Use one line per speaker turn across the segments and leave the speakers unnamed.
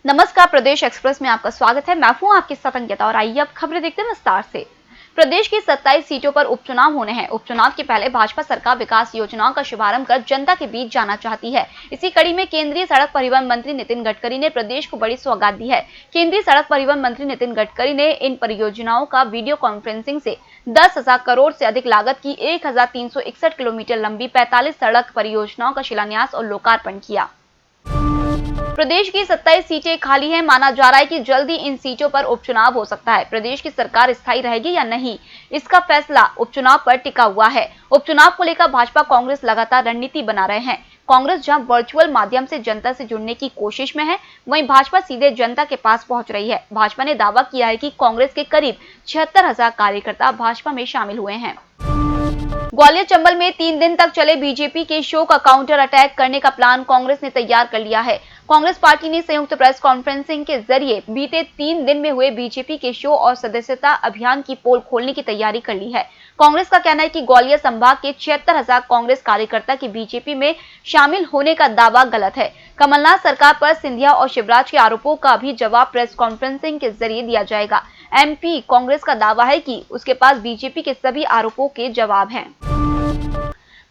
नमस्कार, प्रदेश एक्सप्रेस में आपका स्वागत है। मैं हूं आपके साथ अंकिता और आइए अब खबरें देखते हैं विस्तार से। प्रदेश की 27 सीटों पर उपचुनाव होने हैं। उपचुनाव के पहले भाजपा सरकार विकास योजनाओं का शुभारंभ कर जनता के बीच जाना चाहती है। इसी कड़ी में केंद्रीय सड़क परिवहन मंत्री नितिन गडकरी ने प्रदेश को बड़ी सौगात दी है। केंद्रीय सड़क परिवहन मंत्री नितिन गडकरी ने इन परियोजनाओं का वीडियो कॉन्फ्रेंसिंग से 10,000 करोड़ से अधिक लागत की 1,361 किलोमीटर लंबी 45 सड़क परियोजनाओं का शिलान्यास और लोकार्पण किया। प्रदेश की 27 सीटें खाली हैं। माना जा रहा है कि जल्दी इन सीटों पर उपचुनाव हो सकता है। प्रदेश की सरकार स्थायी रहेगी या नहीं, इसका फैसला उपचुनाव पर टिका हुआ है। उपचुनाव को लेकर भाजपा कांग्रेस लगातार रणनीति बना रहे हैं। कांग्रेस जहां वर्चुअल माध्यम से जनता से जुड़ने की कोशिश में है, वहीं भाजपा सीधे जनता के पास पहुंच रही है। भाजपा ने दावा किया है कि कांग्रेस के करीब 76,000 कार्यकर्ता भाजपा में शामिल हुए हैं। ग्वालियर चंबल में 3 दिन तक चले बीजेपी के शो का काउंटर अटैक करने का प्लान कांग्रेस ने तैयार कर लिया है। कांग्रेस पार्टी ने संयुक्त प्रेस कॉन्फ्रेंसिंग के जरिए बीते 3 दिन में हुए बीजेपी के शो और सदस्यता अभियान की पोल खोलने की तैयारी कर ली है। कांग्रेस का कहना है कि ग्वालियर संभाग के 76,000 कांग्रेस कार्यकर्ता के बीजेपी में शामिल होने का दावा गलत है। कमलनाथ सरकार पर सिंधिया और शिवराज के आरोपों का भी जवाब प्रेस कॉन्फ्रेंसिंग के जरिए दिया जाएगा। एमपी कांग्रेस का दावा है कि उसके पास बीजेपी के सभी आरोपों के जवाब हैं।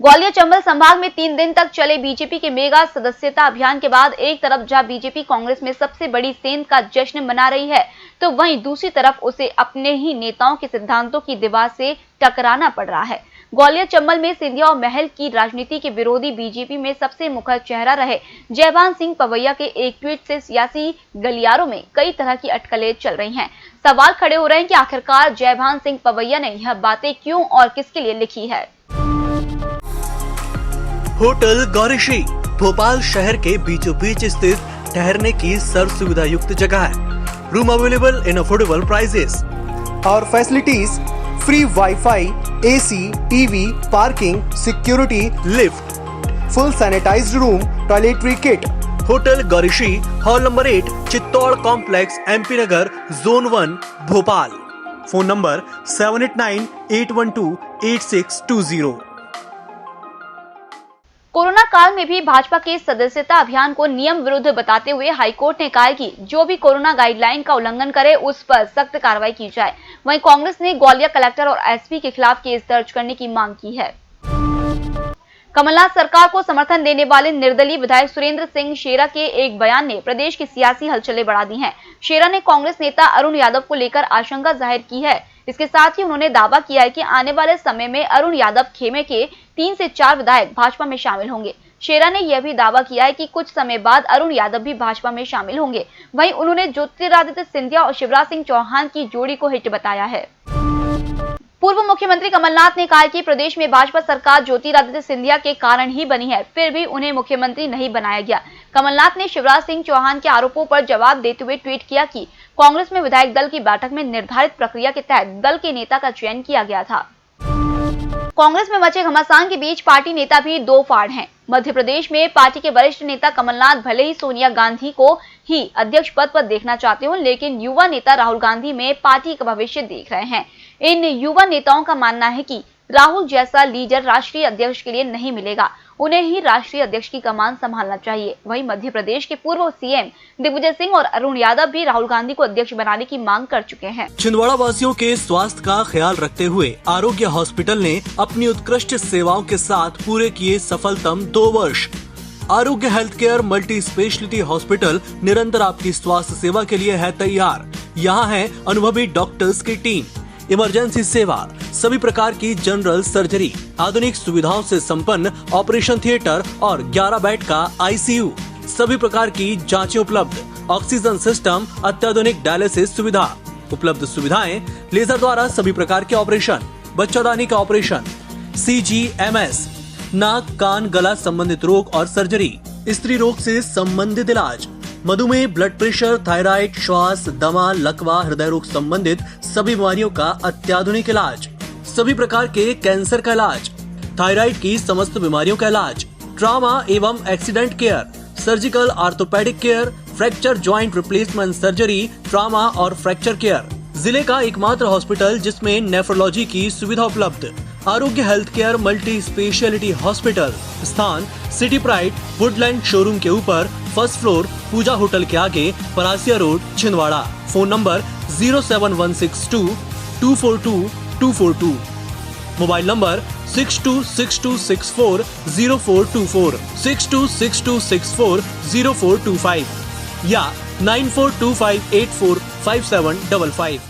ग्वालियर चंबल संभाग में 3 दिन तक चले बीजेपी के मेगा सदस्यता अभियान के बाद एक तरफ जहां बीजेपी कांग्रेस में सबसे बड़ी सेंध का जश्न मना रही है, तो वहीं दूसरी तरफ उसे अपने ही नेताओं के सिद्धांतों की दीवार से टकराना पड़ रहा है। ग्वालियर चंबल में सिंधिया और महल की राजनीति के विरोधी बीजेपी में सबसे मुखर चेहरा रहे जयभान सिंह पवैया के एक ट्वीट से सियासी गलियारों में कई तरह की अटकलें चल रही हैं। सवाल खड़े हो रहे हैं कि आखिरकार जयभान सिंह पवैया ने यह बातें क्यों और किसके लिए लिखी है।
होटल गौरीश्री भोपाल शहर के बीचों बीच स्थित ठहरने की सर्व सुविधा युक्त जगह है। Room available in affordable prices
और facilities free wifi, AC, TV, parking, security,
lift,
full sanitized room, toiletry kit.
Hotel Gaurishri, hall number 8, Chittor complex, MP Nagar, zone 1, Bhopal. Phone number 7898128620।
Corona काल में भी भाजपा के सदस्यता अभियान को नियम विरुद्ध बताते हुए हाईकोर्ट ने कहा है कि जो भी कोरोना गाइडलाइन का उल्लंघन करे उस पर सख्त कार्रवाई की जाए। वहीं कांग्रेस ने ग्वालियर कलेक्टर और एसपी के खिलाफ केस दर्ज करने की मांग की है। कमलनाथ सरकार को समर्थन देने वाले निर्दलीय विधायक सुरेंद्र सिंह शेरा के एक बयान ने प्रदेश की सियासी हलचलें बढ़ा दी हैं। शेरा ने कांग्रेस नेता अरुण यादव को लेकर आशंका जाहिर की है। इसके साथ ही उन्होंने दावा किया है कि आने वाले समय में अरुण यादव खेमे के 3 से 4 विधायक भाजपा में शामिल होंगे। शेरा ने यह भी दावा किया है कि कुछ समय बाद अरुण यादव भी भाजपा में शामिल होंगे। वहीं उन्होंने ज्योतिरादित्य सिंधिया और शिवराज सिंह चौहान की जोड़ी को हिट बताया है। पूर्व मुख्यमंत्री कमलनाथ ने कहा कि प्रदेश में भाजपा सरकार ज्योतिरादित्य सिंधिया के कारण ही बनी है, फिर भी उन्हें मुख्यमंत्री नहीं बनाया गया। कमलनाथ ने शिवराज सिंह चौहान के आरोपों पर जवाब देते हुए ट्वीट किया कि कांग्रेस में विधायक दल की बैठक में निर्धारित प्रक्रिया के तहत दल के नेता का चयन किया गया था। कांग्रेस में मचे घमासान के बीच पार्टी नेता भी दो फाड़ हैं। मध्य प्रदेश में पार्टी के वरिष्ठ नेता कमलनाथ भले ही सोनिया गांधी को ही अध्यक्ष पद पर देखना चाहते हो, लेकिन युवा नेता राहुल गांधी में पार्टी का भविष्य देख रहे हैं। इन युवा नेताओं का मानना है कि राहुल जैसा लीडर राष्ट्रीय अध्यक्ष के लिए नहीं मिलेगा, उन्हें ही राष्ट्रीय अध्यक्ष की कमान संभालना चाहिए। वहीं मध्य प्रदेश के पूर्व सीएम दिग्विजय सिंह और अरुण यादव भी राहुल गांधी को अध्यक्ष बनाने की मांग कर चुके हैं।
छिंदवाड़ा वासियों के स्वास्थ्य का ख्याल रखते हुए आरोग्य हॉस्पिटल ने अपनी उत्कृष्ट सेवाओं के साथ पूरे किए सफलतम 2 वर्ष। आरोग्य health care multi speciality hospital निरंतर आपकी स्वास्थ्य सेवा के लिए है तैयार। यहाँ है अनुभवी डॉक्टर्स की टीम, इमरजेंसी सेवा, सभी प्रकार की जनरल सर्जरी, आधुनिक सुविधाओं से संपन्न ऑपरेशन थिएटर और 11 बेड का ICU, सभी प्रकार की जांचें उपलब्ध, ऑक्सीजन सिस्टम, अत्याधुनिक डायलिसिस सुविधा, उपलब्ध सुविधाएं, लेजर द्वारा सभी प्रकार के ऑपरेशन, बच्चादानी का ऑपरेशन, CGMS, नाक कान गला संबंधित रोग और सर्जरी, स्त्री रोग से संबंधित इलाज, मधुमेह, ब्लड प्रेशर, थायराइड, श्वास, दमा, लकवा, हृदय रोग संबंधित सभी बीमारियों का अत्याधुनिक इलाज, सभी प्रकार के कैंसर का इलाज, थायराइड की समस्त बीमारियों का इलाज, ट्रॉमा एवं accident care, surgical orthopaedic care, fracture joint replacement surgery, trauma और फ्रैक्चर केयर। जिले का एकमात्र हॉस्पिटल जिसमें नेफ्रोलॉजी की सुविधा उपलब्ध, आरोग्य health care multi speciality hospital, स्थान सिटी प्राइड वुडलैंड शोरूम के ऊपर, फर्स्ट फ्लोर, पूजा होटल के आगे, Parasia road, Chhindwara. Phone number 07162 242 242, mobile number 6262640424, 6262640425 या 9425845755।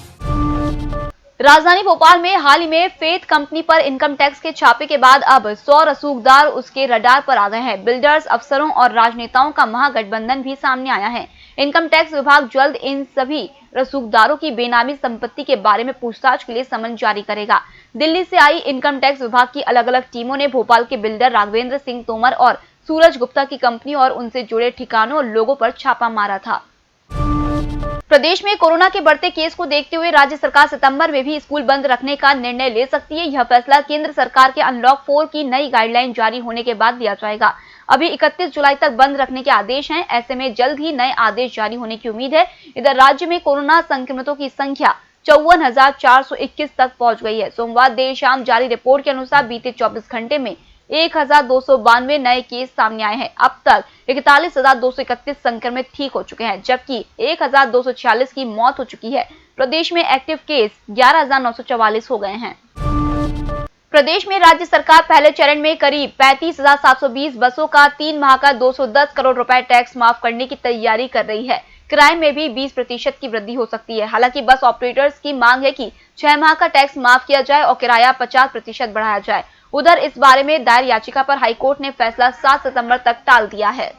राजधानी भोपाल में हाल ही में फेथ कंपनी पर इनकम टैक्स के छापे के बाद अब 100 रसूखदार उसके रडार पर आ गए हैं। बिल्डर्स, अफसरों और राजनेताओं का महागठबंधन भी सामने आया है। इनकम टैक्स विभाग जल्द इन सभी रसूखदारों की बेनामी संपत्ति के बारे में पूछताछ के लिए समन जारी करेगा। दिल्ली से आई इनकम टैक्स विभाग की अलग अलग टीमों ने भोपाल के बिल्डर राघवेंद्र सिंह तोमर और सूरज गुप्ता की कंपनी और उनसे जुड़े ठिकानों और लोगों पर छापा मारा था। प्रदेश में कोरोना के बढ़ते केस को देखते हुए राज्य सरकार सितंबर में भी स्कूल बंद रखने का निर्णय ले सकती है। यह फैसला केंद्र सरकार के अनलॉक 4 की नई गाइडलाइन जारी होने के बाद लिया जाएगा। अभी 31 जुलाई तक बंद रखने के आदेश हैं। ऐसे में जल्द ही नए आदेश जारी होने की उम्मीद है। इधर राज्य में कोरोना संक्रमितों की संख्या 54,421 तक पहुंच गई है। सोमवार देर शाम जारी रिपोर्ट के अनुसार बीते 24 घंटे में 1,292 नए केस सामने आए हैं। अब तक 41,231 संक्रमित ठीक हो चुके हैं, जबकि 1,246 की मौत हो चुकी है। प्रदेश में एक्टिव केस 11,944 हो गए हैं। प्रदेश में राज्य सरकार पहले चरण में करीब 35,720 बसों का 3 माह का 210 करोड़ रुपए टैक्स माफ करने की तैयारी कर रही है। किराए में भी 20% की वृद्धि हो सकती है। हालांकि बस ऑपरेटर्स की मांग है कि 6 माह का टैक्स माफ किया जाए और किराया 50% बढ़ाया जाए। उधर इस बारे में दायर याचिका पर हाईकोर्ट ने फैसला 7 सितंबर तक टाल दिया है।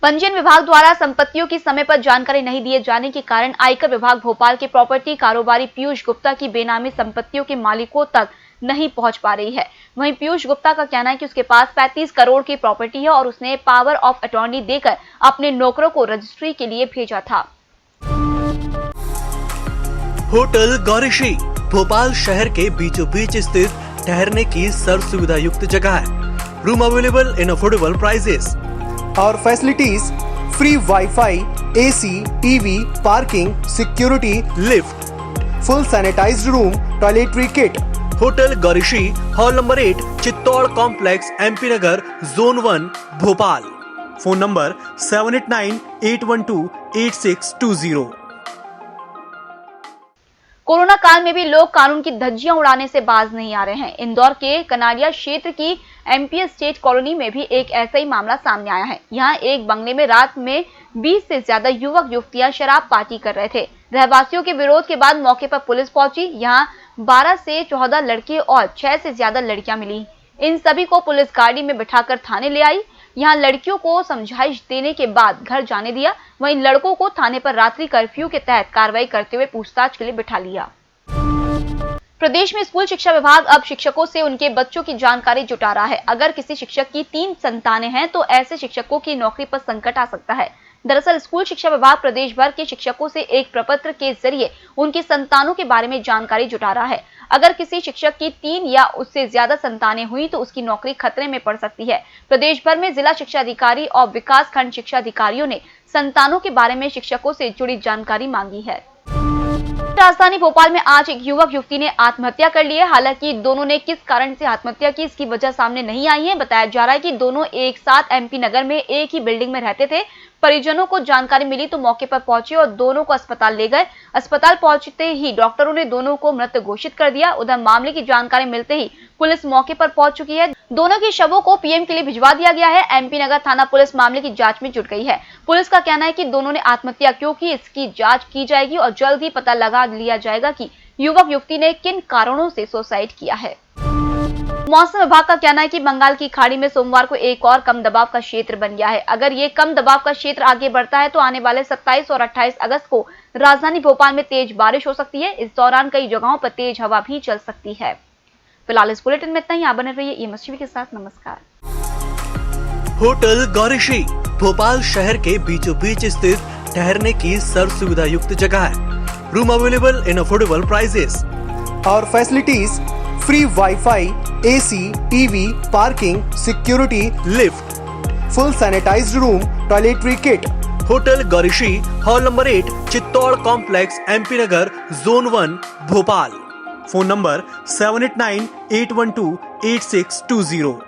पंजीयन विभाग द्वारा संपत्तियों की समय पर जानकारी नहीं दिए जाने के कारण आयकर विभाग भोपाल के प्रॉपर्टी कारोबारी पीयूष गुप्ता की बेनामी संपत्तियों के मालिकों तक नहीं पहुंच पा रही है। वहीं पीयूष गुप्ता का कहना है कि उसके पास 35 करोड़ की प्रॉपर्टी है और उसने पावर ऑफ अटॉर्नी देकर अपने नौकरों को रजिस्ट्री के लिए भेजा था।
होटल गौरीश्री भोपाल शहर के बीचों बीच स्थित ठहरने की सर्व सुविधा युक्त जगह है। Room available in affordable prices
और facilities free wifi, AC, TV, parking, security,
lift,
full sanitized room, toiletry kit.
Hotel Gaurishri, hall number 8, Chittor complex, MP Nagar, zone 1, Bhopal. Phone number 7898128620।
Corona काल में भी लोग कानून की धज्जियां उड़ाने से बाज नहीं आ रहे हैं। इंदौर के कनारिया क्षेत्र की एमपीएस स्टेट कॉलोनी में भी एक ऐसा ही मामला सामने आया है। यहाँ एक बंगले में रात में 20 से ज्यादा युवक युवतियां शराब पार्टी कर रहे थे। रहवासियों के विरोध के बाद मौके पर पुलिस पहुंची। यहाँ 12 से 14 लड़के और 6 से ज्यादा लड़कियां मिली। इन सभी को पुलिस गाड़ी में बिठाकर थाने ले आई। यहाँ लड़कियों को समझाइश देने के बाद घर जाने दिया। वहीं लड़कों को थाने पर रात्रि कर्फ्यू के तहत कार्रवाई करते हुए पूछताछ के लिए बिठा लिया। प्रदेश में स्कूल शिक्षा विभाग अब शिक्षकों से उनके बच्चों की जानकारी जुटा रहा है। अगर किसी शिक्षक की 3 संतानें हैं तो ऐसे शिक्षकों की नौकरी पर संकट आ सकता है। दरअसल स्कूल शिक्षा विभाग प्रदेश भर के शिक्षकों से एक प्रपत्र के जरिए उनकी संतानों के बारे में जानकारी जुटा रहा है। अगर किसी शिक्षक की 3 या उससे ज्यादा संतानें हुई तो उसकी नौकरी खतरे में पड़ सकती है। प्रदेश भर में जिला शिक्षा अधिकारी और विकास खंड शिक्षा अधिकारियों ने संतानों के बारे में शिक्षकों से जुड़ी जानकारी मांगी है। राजधानी भोपाल में आज एक युवक युवती ने आत्महत्या कर ली है। हालांकि दोनों ने किस कारण से आत्महत्या की इसकी वजह सामने नहीं आई है। बताया जा रहा है कि दोनों एक साथ एमपी नगर में एक ही बिल्डिंग में रहते थे। परिजनों को जानकारी मिली तो मौके पर पहुंचे और दोनों को अस्पताल ले गए। अस्पताल पहुंचते ही डॉक्टरों ने दोनों को मृत घोषित कर दिया। उधर मामले की जानकारी मिलते ही पुलिस मौके पर पहुंच चुकी है। दोनों के शवों को पीएम के लिए भिजवा दिया गया है। एमपी नगर थाना पुलिस मामले की जांच में जुट गई है। पुलिस का कहना है कि दोनों ने आत्महत्या क्यों की इसकी जांच की जाएगी और जल्द ही पता लगा लिया जाएगा कि युवक युवती ने किन कारणों से सुसाइड किया है। मौसम विभाग का कहना है कि बंगाल की खाड़ी में सोमवार को एक और कम दबाव का क्षेत्र बन गया है। अगर ये कम दबाव का क्षेत्र आगे बढ़ता है तो आने वाले 27 और 28 अगस्त को राजधानी भोपाल में तेज बारिश हो सकती है। इस दौरान कई जगहों पर तेज हवा भी चल सकती है। फिलहाल इस बुलेटिन में इतना ही। आप बने रहिए ईएमएस टीवी के साथ। नमस्कार।
होटल गौरीश्री भोपाल शहर के बीचों बीच स्थित ठहरने की सर्व सुविधा युक्त जगह है। Room available in affordable prices
और facilities free wifi, AC, TV, parking, security,
lift,
full sanitized room, toiletry kit.
Hotel Gaurishri, hall number 8, Chittor complex, MP Nagar, zone 1, Bhopal.
Phone number 7898128620।